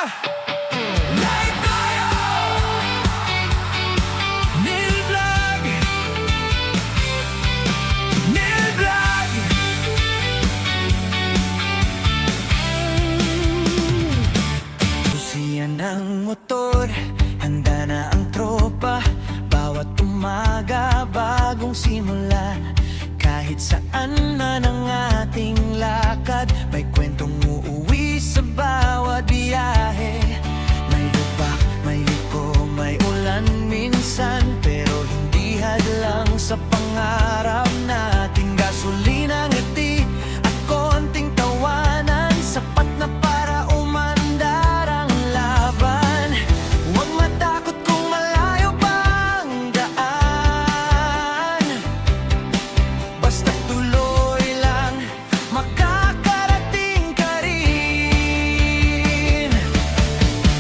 Live tayo! Neil Vlog! Neil Vlog! Susiyan ng motor, handa na ang tropa. Bawat umaga, bagong simula. Kahit saan man ang ating lakad, may kwentong uuwi sa bawat biyahe. May lubak, may liko, may ulan minsan, pero hindi hadlang sa pangarap natin. Gasolina, ngiti at konting tawanan, sapat na para umandar ang laban. Huwag matakot kung malayo pa ang daan, basta tuloy lang, makakarating ka rin.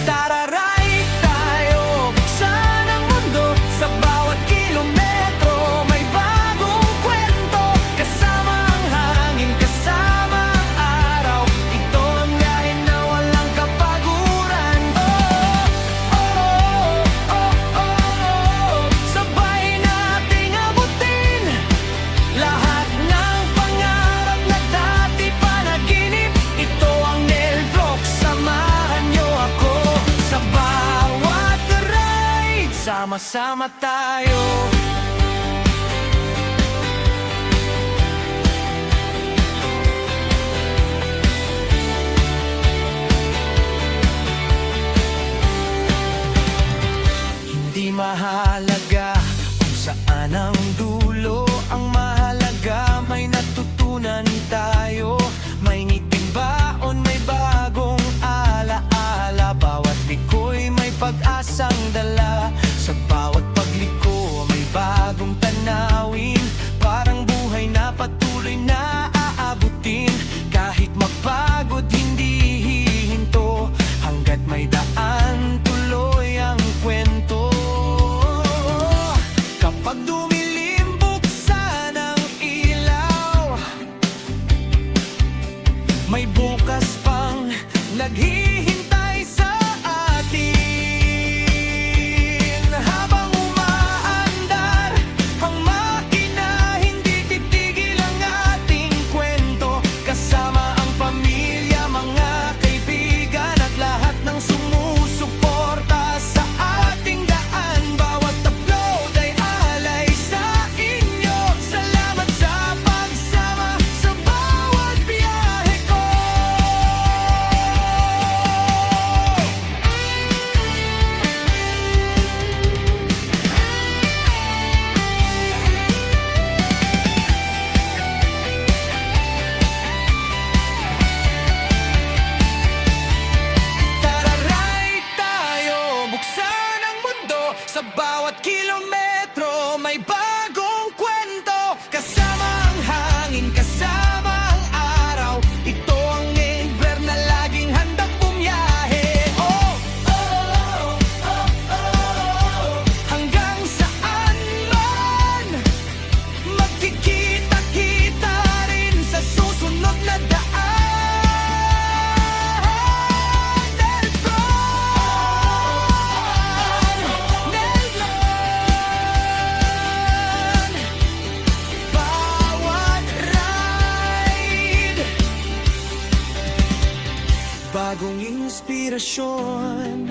Tara, ride tayo, buksan ang mundo. Sa bawat kilometro, may bagong kwento. Kasama ang hangin, kasama ang araw. Ito ang biyahe na walang kapaguran. Oh, oh, oh, oh, oh. Sabay nating abutin lahat ng pangarap na dati panaginip. Ito ang Neil Vlog, samahan niyo ako sa bawat ride. Sama-sama tayo. Hindi mahalaga kung saan ang dulo, ang mahalaga may natutunan tayo. May ngiting baon, may bagong alaala. Bawat liko'y may pag-asang dala. Sa bawat pagliko, may bagong tanawin. Parang buhay na patuloy na aabutin. Kahit mapagod, hindi hihinto. Hanggat may daan, tuloy ang kwento. Kapag dumilim, buksan ang ilaw. May bukas pang naghihintay sa atin. Habang umaandar ang makina, hindi titigil ang ating kwento. Kasama ang pamilya, mga kaibigan at lahat ng sumusuporta sa ating daan. Bawat upload ay alay sa inyo. Salamat sa pagsama sa bawat biyahe ko. Tara, ride tayo, buksan ang mundo. Sa bawat kilometro, may bagong kwento. Kasama ang hangin, kasama ang araw. Ito ang Neil na laging handang bumiyahe. Oh, oh, oh, oh, oh. Hanggang saan man, magkikita-kita rin sa susunod na daan. Neil Vlog, Neil Vlog. Bawat ride, bagong inspirasyon.